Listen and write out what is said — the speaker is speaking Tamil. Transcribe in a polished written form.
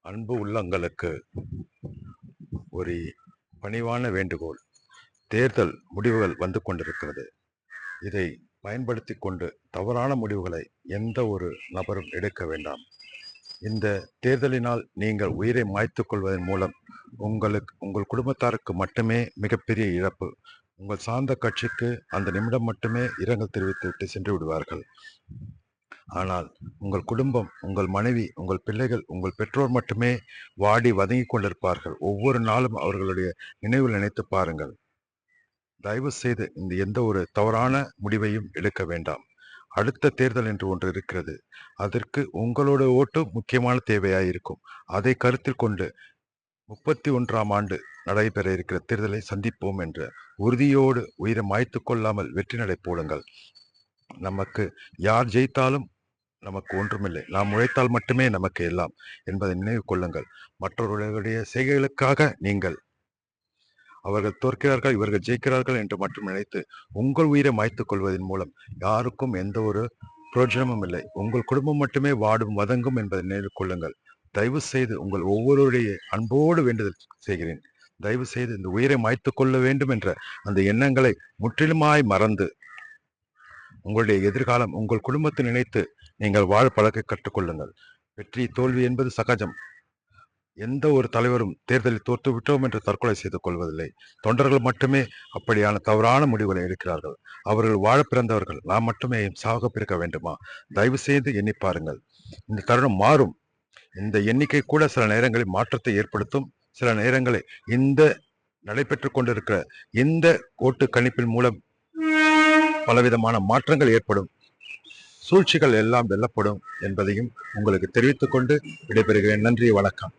அன்பு உள்ளங்களுக்கு ஒரு பணிவான வேண்டுகோள். தேர்தல் முடிவுகள் வந்து கொண்டிருக்கிறது. இதை பயன்படுத்தி கொண்டு தவறான முடிவுகளை எந்த ஒரு நபரும் எடுக்க வேண்டாம். இந்த தேர்தலினால் நீங்கள் உயிரை மாய்த்துக் கொள்வதன் மூலம் உங்கள் குடும்பத்தாருக்கு மட்டுமே மிகப்பெரிய இழப்பு. உங்கள் சார்ந்த கட்சிக்கு அந்த நிமிடம் மட்டுமே இரங்கல் தெரிவித்துவிட்டு சென்று விடுவார்கள். ஆனால் உங்கள் குடும்பம், உங்கள் மனைவி, உங்கள் பிள்ளைகள், உங்கள் பெற்றோர் மட்டுமே வாடி வதங்கிக் கொண்டிருப்பார்கள். ஒவ்வொரு நாளும் அவர்களுடைய நினைவில் நினைத்து பாருங்கள். தயவு செய்து இந்த எந்த ஒரு தவறான முடிவையும் எடுக்க வேண்டாம். அடுத்த தேர்தல் என்று ஒன்று இருக்கிறது. அதற்கு உங்களோட ஓட்டு முக்கியமான தேவையாயிருக்கும். அதை கருத்தில் கொண்டு 31ஆம் ஆண்டு நடைபெற இருக்கிற தேர்தலை சந்திப்போம் என்ற உறுதியோடு உயிரை மாய்த்துக் கொள்ளாமல் வெற்றி நடை போடுங்கள். நமக்கு யார் ஜெயித்தாலும் நமக்கு ஒன்றுமில்லை. நாம் உழைத்தால் மட்டுமே நமக்கு எல்லாம் என்பதை நினைவு கொள்ளுங்கள். மற்றவர்களுடைய செய்கைகளுக்காக நீங்கள் அவர்கள் தோற்கிறார்கள், இவர்கள் ஜெயிக்கிறார்கள் என்று மட்டும் நினைத்து உங்கள் உயிரை மாய்த்துக் கொள்வதன் மூலம் யாருக்கும் எந்த ஒரு பிரயோஜனமும் இல்லை. உங்கள் குடும்பம் மட்டுமே வாடும் வதங்கும் என்பதை நினைவு கொள்ளுங்கள். தயவு செய்து உங்கள் ஒவ்வொருவருடைய அன்போடு வேண்டுதல் செய்கிறேன். தயவு செய்து இந்த உயிரை மாய்த்துக் கொள்ள வேண்டும் என்ற அந்த எண்ணங்களை முற்றிலுமாய் மறந்து உங்களுடைய எதிர்காலம், உங்கள் குடும்பத்தை நினைத்து நீங்கள் வாழ பழக்க கற்றுக்கொள்ளுங்கள். வெற்றி தோல்வி என்பது சகஜம். எந்த ஒரு தலைவரும் தேர்தலில் தோற்று விட்டோம் என்று தற்கொலை செய்து கொள்வதில்லை. தொண்டர்கள் மட்டுமே அப்படியான தவறான முடிவுகளை எடுக்கிறார்கள். அவர்கள் வாழ பிறந்தவர்கள். நாம் மட்டுமே சாக பிறக்க வேண்டுமா? தயவு செய்து எண்ணி பாருங்கள். இந்த தருணம் மாறும். இந்த எண்ணிக்கை கூட சில நேரங்களில் மாற்றத்தை ஏற்படுத்தும். சில நேரங்களில் இந்த நடைபெற்றுக் கொண்டிருக்கிற இந்த ஓட்டு கணிப்பின் மூலம் பலவிதமான மாற்றங்கள் ஏற்படும். சூழ்ச்சிகள் எல்லாம் வெல்லப்படும் என்பதையும் உங்களுக்கு தெரிவித்துக் கொண்டு விடைபெறுகிறேன். நன்றி, வணக்கம்.